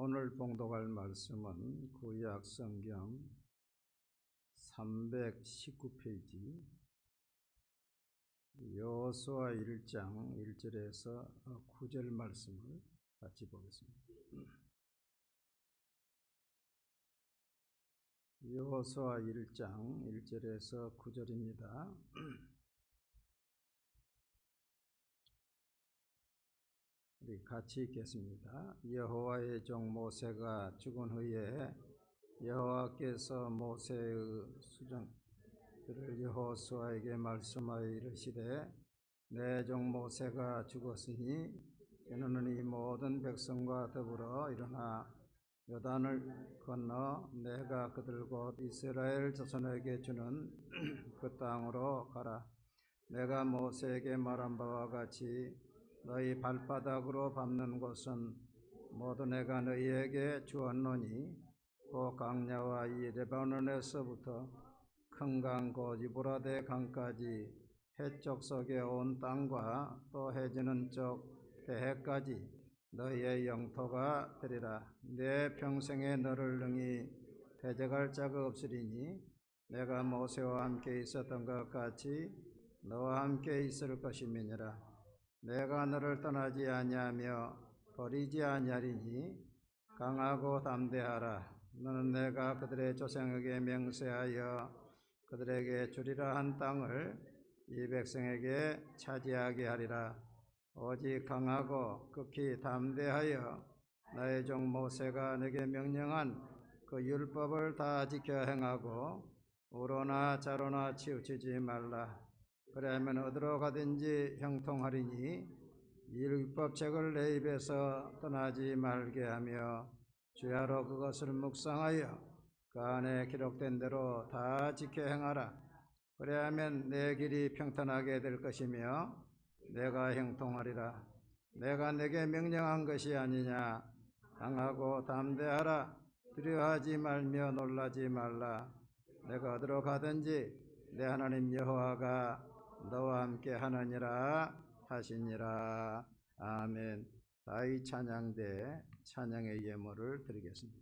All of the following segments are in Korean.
오늘 봉독할 말씀은 구약 성경 319페이지 여호수아 1장 1절에서 9절 말씀을 같이 보겠습니다. 여호수아 1장 1절에서 9절입니다. 우리 같이 읽겠습니다. 여호와의 종 모세가 죽은 후에 여호와께서 모세의 수정들을 여호수아에게 말씀하여 이르시되 내 종 모세가 죽었으니 너는 이 모든 백성과 더불어 일어나 요단을 건너 내가 그들 곧 이스라엘 자손에게 주는 그 땅으로 가라. 내가 모세에게 말한 바와 같이 너희 발바닥으로 밟는 곳은 모두 내가 너희에게 주었노니 그 강야와 이 레바논에서부터 큰 강 곧 유브라데 강까지 해쪽 속의 온 땅과 또 해지는 쪽 대해까지 너희의 영토가 되리라. 내 평생에 너를 능히 대적할 자가 없으리니 내가 모세와 함께 있었던 것 같이 너와 함께 있을 것임이니라. 내가 너를 떠나지 아니하며 버리지 아니하리니 강하고 담대하라. 너는 내가 그들의 조상에게 맹세하여 그들에게 주리라 한 땅을 이 백성에게 차지하게 하리라. 오직 강하고 극히 담대하여 나의 종 모세가 내게 명령한 그 율법을 다 지켜 행하고 우로나 좌로나 치우치지 말라. 그리하면 어디로 가든지 형통하리니 이 율법책을 내 입에서 떠나지 말게 하며 주야로 그것을 묵상하여 그 안에 기록된 대로 다 지켜 행하라. 그리하면 내 길이 평탄하게 될 것이며 내가 형통하리라. 내가 내게 명령한 것이 아니냐. 강하고 담대하라. 두려워하지 말며 놀라지 말라. 내가 어디로 가든지 내 하나님 여호와가 너와 함께 하느니라 하시니라. 아멘. 다이 찬양대 찬양의 예물을 드리겠습니다.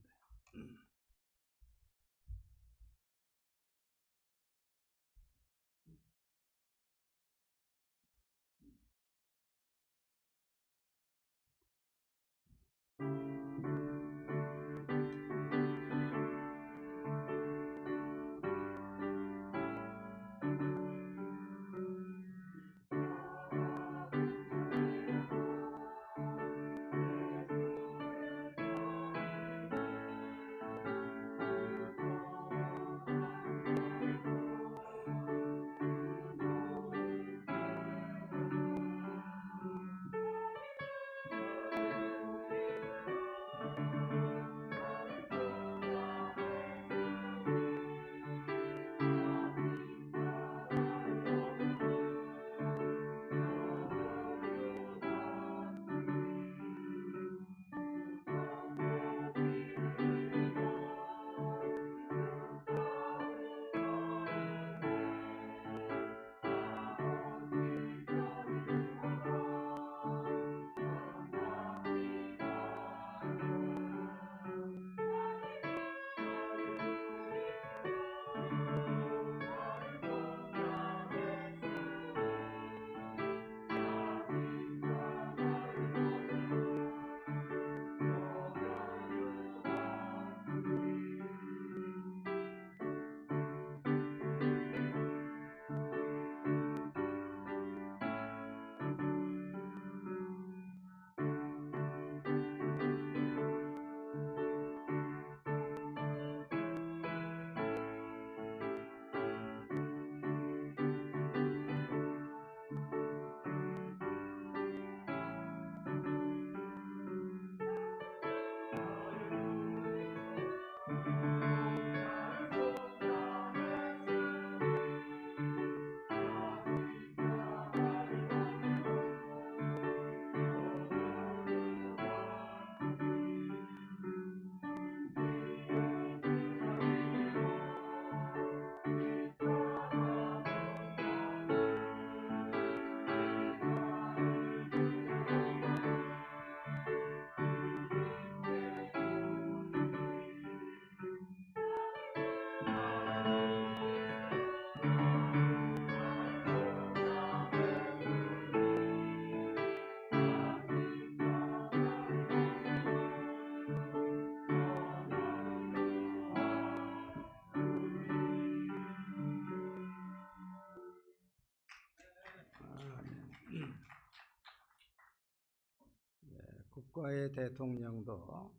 국가의 대통령도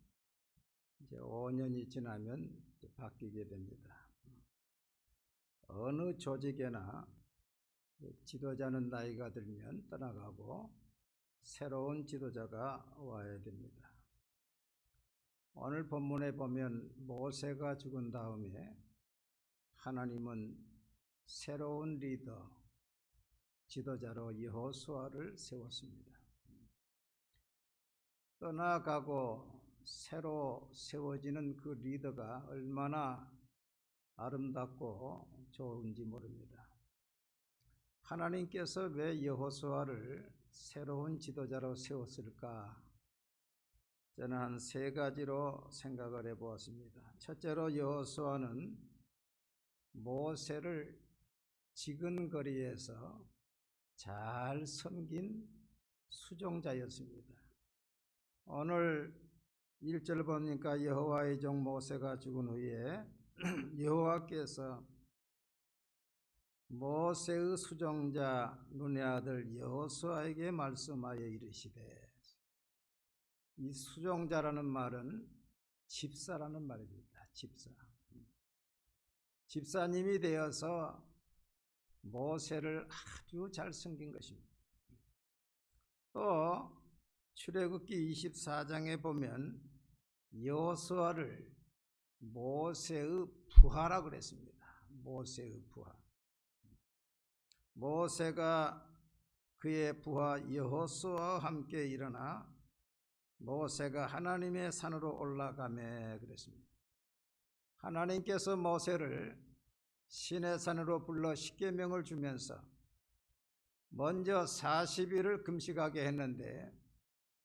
이제 5년이 지나면 이제 바뀌게 됩니다. 어느 조직에나 지도자는 나이가 들면 떠나가고 새로운 지도자가 와야 됩니다. 오늘 본문에 보면 모세가 죽은 다음에 하나님은 새로운 리더, 지도자로 여호수아를 세웠습니다. 떠나가고 새로 세워지는 그 리더가 얼마나 아름답고 좋은지 모릅니다. 하나님께서 왜 여호수아를 새로운 지도자로 세웠을까? 저는 한 3가지로 생각을 해보았습니다. 첫째로 여호수아는 모세를 지근거리에서 잘 섬긴 수종자였습니다. 오늘 1절 보니까 여호와의 종 모세가 죽은 후에 여호와께서 모세의 수종자 눈의 아들 여호수아에게 말씀하여 이르시되, 이 수종자라는 말은 집사라는 말입니다. 집사님이 되어서 모세를 아주 잘 섬긴 것입니다. 또 출애굽기 24장에 보면 여호수아를 모세의 부하라 그랬습니다. 모세의 부하. 모세가 그의 부하 여호수아와 함께 일어나 모세가 하나님의 산으로 올라가매 그랬습니다. 하나님께서 모세를 시내산으로 불러 십계명을 주면서 먼저 40일을 금식하게 했는데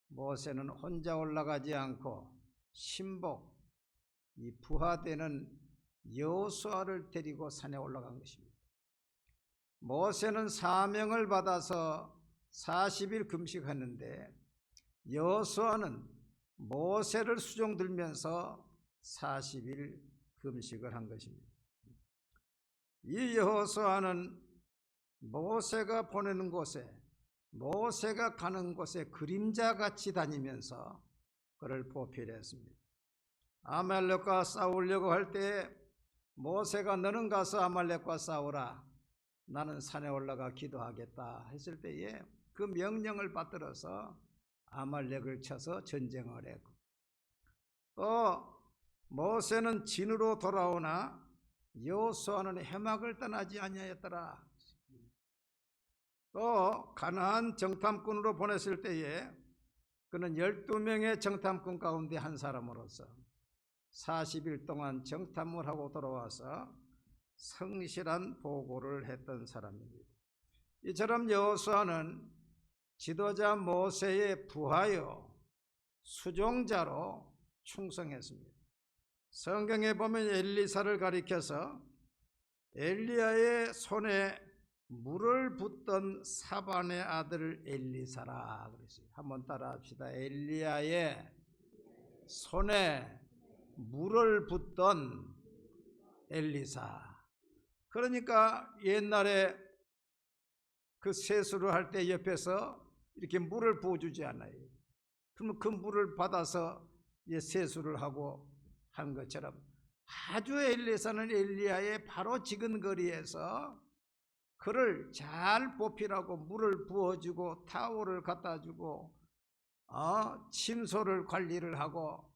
모세는 혼자 올라가지 않고 신복, 이 부하되는 여호수아를 데리고 산에 올라간 것입니다. 모세는 사명을 받아서 40일 금식하는데 여호수아는 모세를 수종 들면서 40일 금식을 한 것입니다. 이 여호수아는 모세가 보내는 곳에, 모세가 가는 곳에 그림자같이 다니면서 그를 보필했습니다. 아말렉과 싸우려고 할 때 모세가 너는 가서 아말렉과 싸우라, 나는 산에 올라가 기도하겠다 했을 때에 그 명령을 받들어서 아말렉을 쳐서 전쟁을 했고, 또 모세는 진으로 돌아오나 여호수아는 해막을 떠나지 아니하였더라. 또 가나안 정탐꾼으로 보냈을 때에 그는 12명의 정탐꾼 가운데 한 사람으로서 40일 동안 정탐을 하고 돌아와서 성실한 보고를 했던 사람입니다. 이처럼 여호수아는 지도자 모세의 부하여 수종자로 충성했습니다. 성경에 보면 엘리사를 가리켜서 엘리야의 손에 물을 붓던 사반의 아들 엘리사라 그랬어요. 한번 따라 합시다. 엘리야의 손에 물을 붓던 엘리사. 그러니까 옛날에 그 세수를 할 때 옆에서 이렇게 물을 부어주지 않아요. 그러면 그 물을 받아서 세수를 하고 한 것처럼 아주 엘리사는 엘리야의 바로 지근거리에서 그를 잘 보필하고 물을 부어주고 타올을 갖다주고 침소를 관리를 하고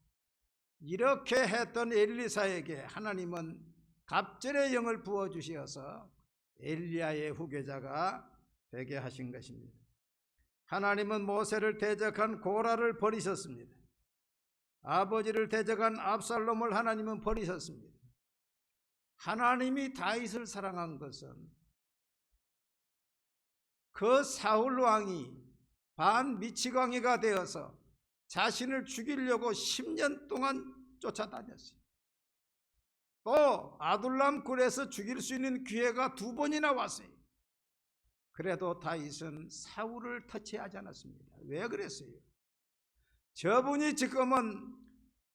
이렇게 했던 엘리사에게 하나님은 갑절의 영을 부어주셔서 엘리야의 후계자가 되게 하신 것입니다. 하나님은 모세를 대적한 고라를 버리셨습니다. 아버지를 대적한 압살롬을 하나님은 버리셨습니다. 하나님이 다윗을 사랑한 것은 그 사울 왕이 반미치광이가 되어서 자신을 죽이려고 10년 동안 쫓아다녔어요. 또 아둘람 굴에서 죽일 수 있는 기회가 2번이나 왔어요. 그래도 다윗은 사울을 터치하지 않았습니다. 왜 그랬어요? 저분이 지금은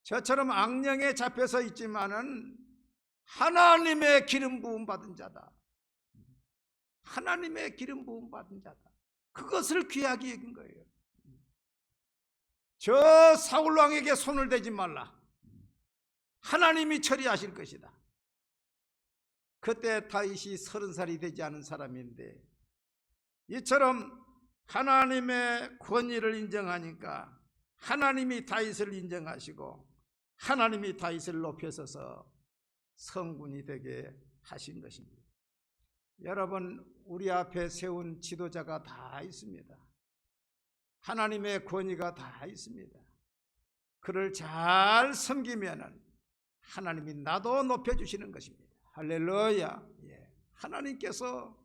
저처럼 악령에 잡혀서 있지만은 하나님의 기름 부음 받은 자다. 하나님의 기름 부음 받은 자다. 그것을 귀하게 여긴 거예요. 저 사울 왕에게 손을 대지 말라. 하나님이 처리하실 것이다. 그때 다윗이 30살이 되지 않은 사람인데 이처럼 하나님의 권위를 인정하니까 하나님이 다윗을 인정하시고 하나님이 다윗을 높여서서 성군이 되게 하신 것입니다. 여러분, 우리 앞에 세운 지도자가 다 있습니다. 하나님의 권위가 다 있습니다. 그를 잘 섬기면은 하나님이 나도 높여주시는 것입니다. 할렐루야. 하나님께서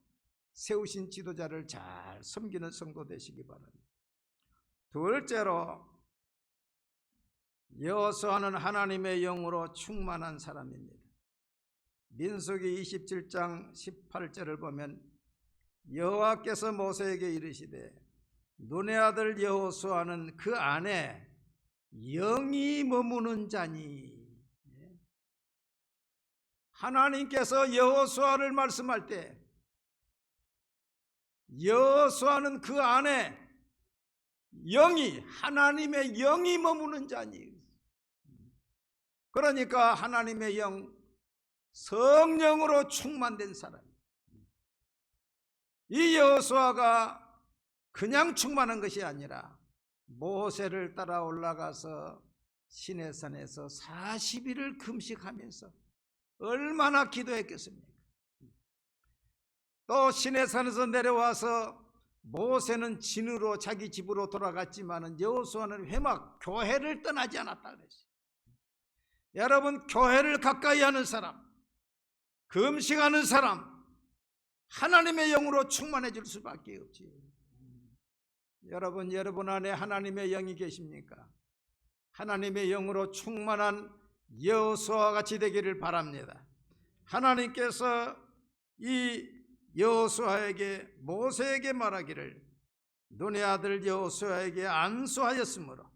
세우신 지도자를 잘 섬기는 성도 되시기 바랍니다. 둘째로, 여호수아는 하나님의 영으로 충만한 사람입니다. 민수기 27장 18절을 보면 여호와께서 모세에게 이르시되 눈의 아들 여호수아는 그 안에 영이 머무는 자니. 하나님께서 여호수아를 말씀할 때 여호수아는 그 안에 영이, 하나님의 영이 머무는 자니. 그러니까 하나님의 영, 성령으로 충만된 사람. 이 여호수아가 그냥 충만한 것이 아니라 모세를 따라 올라가서 시내산에서 40일을 금식하면서 얼마나 기도했겠습니까? 또 시내산에서 내려와서 모세는 진으로 자기 집으로 돌아갔지만 여호수아는 회막 교회를 떠나지 않았다 그랬어요. 여러분, 교회를 가까이 하는 사람, 금식하는 사람, 하나님의 영으로 충만해질 수밖에 없지요. 여러분 안에 하나님의 영이 계십니까? 하나님의 영으로 충만한 여호수아와 같이 되기를 바랍니다. 하나님께서 이 여호수아에게, 모세에게 말하기를 눈의 아들 여호수아에게 안수하였으므로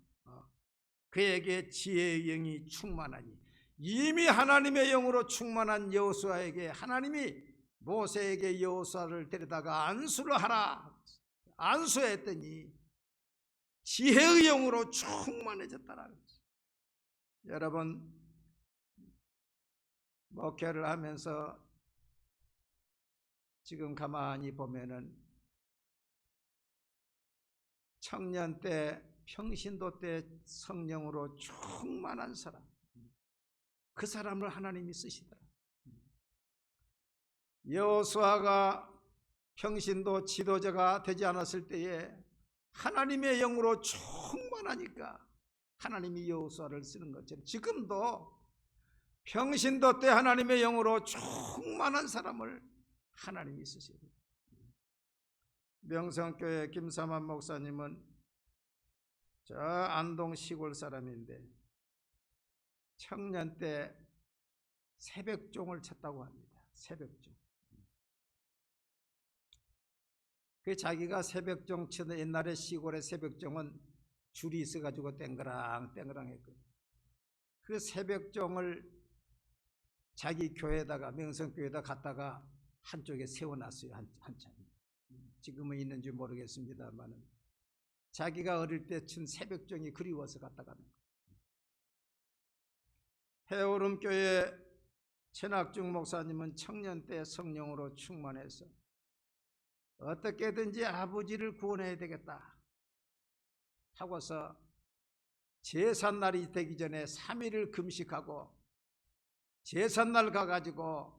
그에게 지혜의 영이 충만하니. 이미 하나님의 영으로 충만한 여호수아에게 하나님이 모세에게 여호수아를 데려다가 안수를 하라, 안수했더니 지혜의 영으로 충만해졌다라는 거죠. 여러분, 목회를 하면서 지금 가만히 보면은 청년 때, 평신도 때 성령으로 충만한 사람, 그 사람을 하나님이 쓰시더라. 여호수아가 평신도 지도자가 되지 않았을 때에 하나님의 영으로 충만하니까 하나님이 여호수아를 쓰는 것처럼 지금도 평신도 때 하나님의 영으로 충만한 사람을 하나님이 쓰셔야 돼요. 명성교회 김삼환 목사님은 저 안동 시골 사람인데 청년 때 새벽종을 쳤다고 합니다. 새벽종. 그 자기가 새벽종 치는, 옛날에 시골의 새벽종은 줄이 있어가지고 땡그랑 했거든요. 그 새벽종을 자기 교회에다가, 명성교회에다 갖다가 한쪽에 세워놨어요. 한참. 지금은 있는지 모르겠습니다만 자기가 어릴 때 친 새벽종이 그리워서 갖다가. 해오름교회 최낙중 목사님은 청년 때 성령으로 충만해서 어떻게든지 아버지를 구원해야 되겠다 하고서 제삿날이 되기 전에 3일을 금식하고 제삿날 가가지고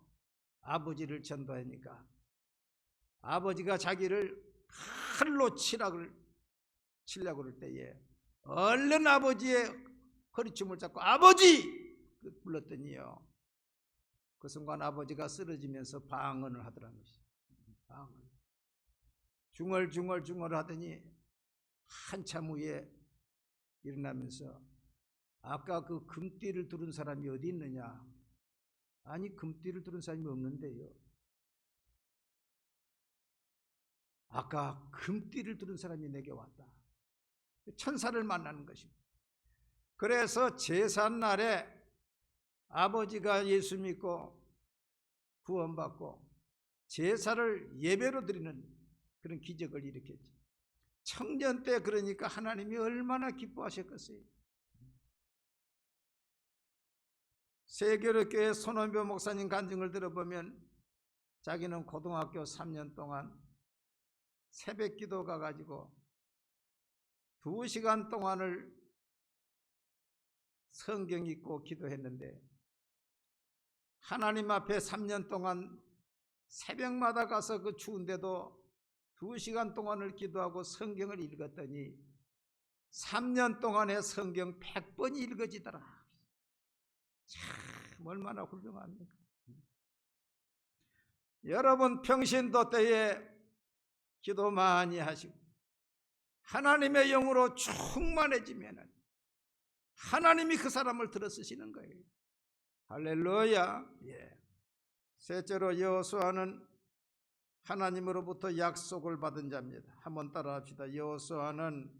아버지를 전도하니까 아버지가 자기를 칼로 치려고 그럴 때에 얼른 아버지의 허리춤을 잡고 아버지! 불렀더니요, 그 순간 아버지가 쓰러지면서 방언을 하더라는 것이. 방언. 중얼중얼 하더니 한참 후에 일어나면서 아까 그 금띠를 두른 사람이 어디 있느냐? 아니, 금띠를 두른 사람이 없는데요. 아까 금띠를 두른 사람이 내게 왔다. 천사를 만나는 것입니다. 그래서 제삿날에 아버지가 예수 믿고 구원받고 제사를 예배로 드리는 그런 기적을 일으켰죠. 청년 때 그러니까 하나님이 얼마나 기뻐하셨겠어요. 세계로교회 손원표 목사님 간증을 들어보면 자기는 고등학교 3년 동안 새벽 기도 가가지고 2시간 동안을 성경 읽고 기도했는데 하나님 앞에 3년 동안 새벽마다 가서 그 추운데도 2시간 동안을 기도하고 성경을 읽었더니 3년 동안에 성경 100번이 읽어지더라. 참 얼마나 훌륭합니까? 여러분 평신도 때에 기도 많이 하시고 하나님의 영으로 충만해지면 하나님이 그 사람을 들어 쓰시는 거예요. 할렐루야. 예. 셋째로 여호수아는 하나님으로부터 약속을 받은 자입니다. 한번 따라 합시다. 여호수아는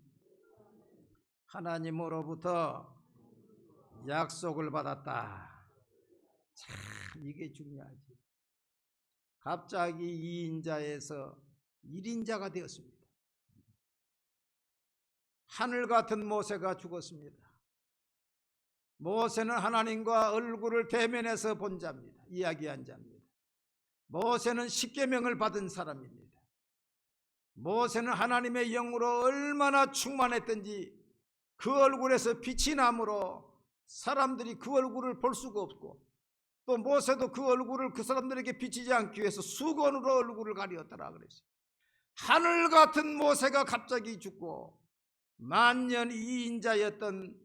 하나님으로부터 약속을 받았다. 참 이게 중요하지. 갑자기 2인자에서 1인자가 되었습니다. 하늘 같은 모세가 죽었습니다. 모세는 하나님과 얼굴을 대면해서 본 자입니다. 이야기한 자입니다. 모세는 십계명을 받은 사람입니다. 모세는 하나님의 영으로 얼마나 충만했던지 그 얼굴에서 빛이 나므로 사람들이 그 얼굴을 볼 수가 없고 또 모세도 그 얼굴을 그 사람들에게 비치지 않기 위해서 수건으로 얼굴을 가리었더라 그랬어요. 하늘 같은 모세가 갑자기 죽고 만년 2인자였던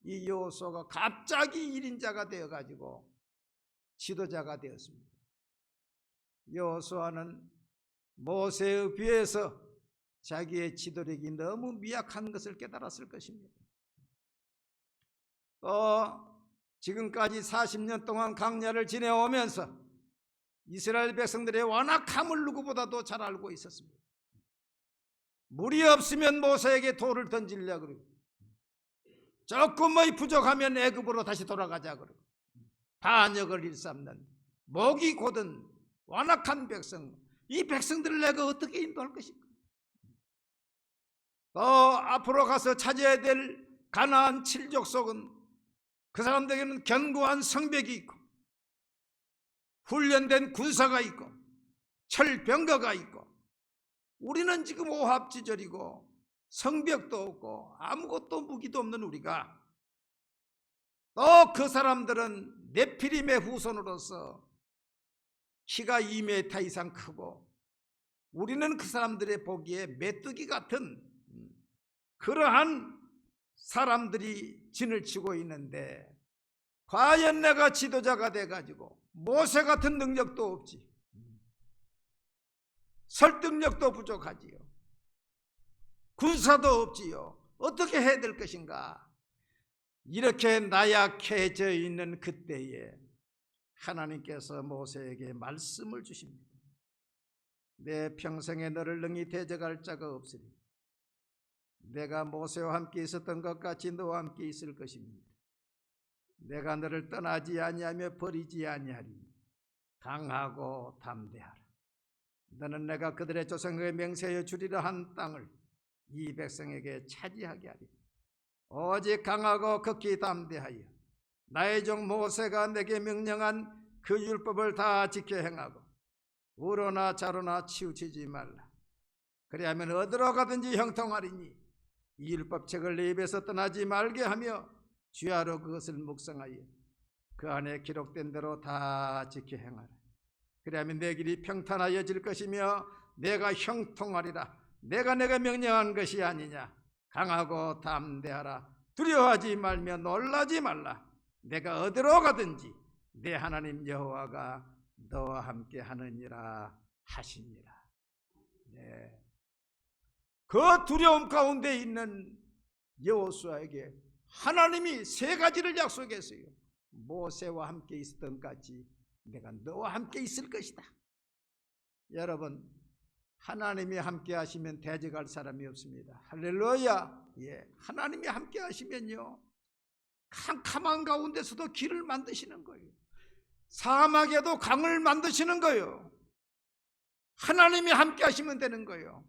이 여호수아가 갑자기 1인자가 되어가지고 지도자가 되었습니다. 여호수아는 모세에 비해서 자기의 지도력이 너무 미약한 것을 깨달았을 것입니다. 또 지금까지 40년 동안 광야를 지내오면서 이스라엘 백성들의 완악함을 누구보다도 잘 알고 있었습니다. 물이 없으면 모세에게 돌을 던지려고 그러고 조금의 부족하면 애굽으로 다시 돌아가자 그러고 반역을 일삼는 목이 곧은 완악한 백성, 이 백성들을 내가 어떻게 인도할 것인가? 또 앞으로 가서 차지해야 될 가나안 7족속은 그 사람들에게는 견고한 성벽이 있고 훈련된 군사가 있고 철병거가 있고 우리는 지금 오합지졸이고 성벽도 없고 아무것도 무기도 없는 우리가 또 그 사람들은 네피림의 후손으로서 키가 2m 이상 크고 우리는 그 사람들의 보기에 메뚜기 같은 그러한 사람들이 진을 치고 있는데 과연 내가 지도자가 돼가지고 모세 같은 능력도 없지, 설득력도 부족하지요, 군사도 없지요, 어떻게 해야 될 것인가? 이렇게 나약해져 있는 그때에 하나님께서 모세에게 말씀을 주십니다. 내 평생에 너를 능히 대적할 자가 없으니 내가 모세와 함께 있었던 것 같이 너와 함께 있을 것입니다. 내가 너를 떠나지 아니하며 버리지 아니하리니 강하고 담대하라. 너는 내가 그들의 조상에게 맹세하여 주리라 한 땅을 이 백성에게 차지하게 하리라. 오직 강하고 극히 담대하여 나의 종 모세가 내게 명령한 그 율법을 다 지켜 행하고 우로나 좌로나 치우치지 말라. 그리하면 어디로 가든지 형통하리니 이 율법책을 내 입에서 떠나지 말게 하며 주야로 그것을 묵상하여 그 안에 기록된 대로 다 지켜 행하라. 그리하면 내 길이 평탄하여질 것이며 내가 형통하리라. 내가 명령한 것이 아니냐. 강하고 담대하라. 두려워하지 말며 놀라지 말라. 내가 어디로 가든지 내 하나님 여호와가 너와 함께 하느니라 하시니라. 네. 그 두려움 가운데 있는 여호수아에게 하나님이 세 가지를 약속했어요. 모세와 함께 있었던 같이 내가 너와 함께 있을 것이다. 여러분, 하나님이 함께 하시면 대적할 사람이 없습니다. 할렐루야. 예, 하나님이 함께 하시면요, 캄캄한 가운데서도 길을 만드시는 거예요. 사막에도 강을 만드시는 거예요. 하나님이 함께 하시면 되는 거예요.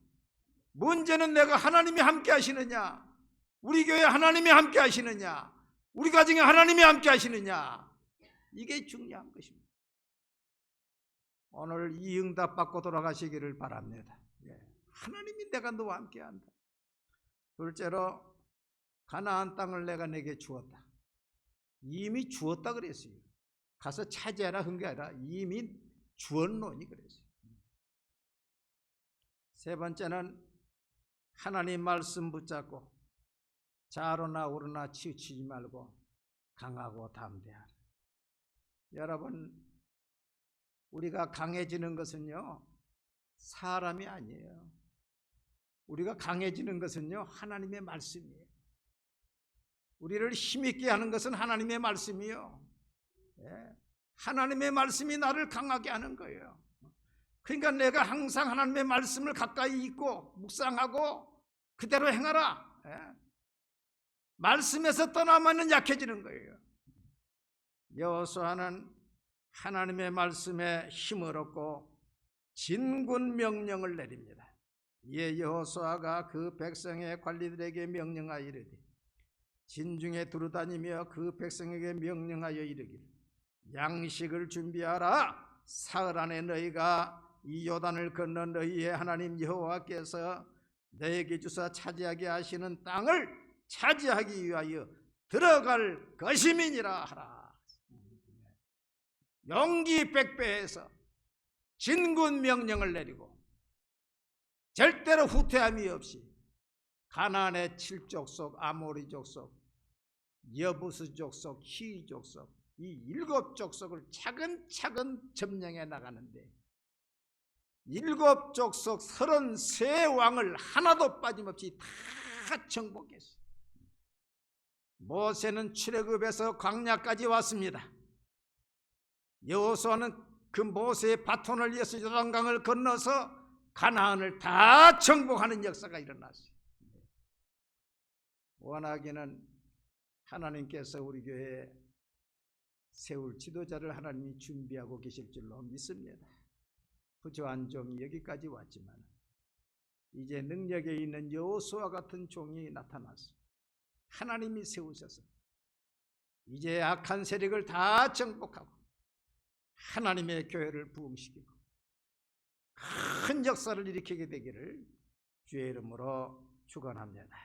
문제는 내가 하나님이 함께 하시느냐, 우리 교회 하나님이 함께 하시느냐, 우리 가정에 하나님이 함께 하시느냐, 이게 중요한 것입니다. 오늘 이 응답 받고 돌아가시기를 바랍니다. 하나님이 내가 너와 함께 한다. 둘째로, 가나안 땅을 내가 내게 주었다. 이미 주었다 그랬어요. 가서 차지하라 한 게 아니라 이미 주었노니 그랬어요. 세 번째는 하나님 말씀 붙잡고 좌로나 우로나 치우치지 말고 강하고 담대하라. 여러분, 우리가 강해지는 것은요, 사람이 아니에요. 우리가 강해지는 것은요, 하나님의 말씀이에요. 우리를 힘있게 하는 것은 하나님의 말씀이요. 하나님의 말씀이 나를 강하게 하는 거예요. 그러니까 내가 항상 하나님의 말씀을 가까이 있고 묵상하고 그대로 행하라. 말씀에서 떠나면 약해지는 거예요. 여호수아는 하나님의 말씀에 힘을 얻고 진군 명령을 내립니다. 이에 여호수아가 그 백성의 관리들에게 명령하여 이르되, 진중에 두루다니며 그 백성에게 명령하여 이르기를, 양식을 준비하라. 사흘 안에 너희가 이 요단을 건너 너희의 하나님 여호와께서 너희에게 주사 차지하게 하시는 땅을 차지하기 위하여 들어갈 것임이니라 하라. 용기 백배해서 진군 명령을 내리고 절대로 후퇴함이 없이 가나안의 7족속, 아모리 족속, 여부스 족속, 히위 족속, 이 7족속을 차근차근 점령해 나가는데 7족속 33왕을 하나도 빠짐없이 다 정복했어요. 모세는 출애굽에서 광야까지 왔습니다. 여호수아는 그 모세의 바톤을 이어서 요단강을 건너서 가나안을 다 정복하는 역사가 일어났어요. 원하기는 하나님께서 우리 교회에 세울 지도자를 하나님이 준비하고 계실 줄로 믿습니다. 부조한 종이 여기까지 왔지만 이제 능력에 있는 여호수아 같은 종이 나타났어요. 하나님이 세우셔서 이제 악한 세력을 다 정복하고 하나님의 교회를 부흥시키고 큰 역사를 일으키게 되기를 주의 이름으로 축원합니다.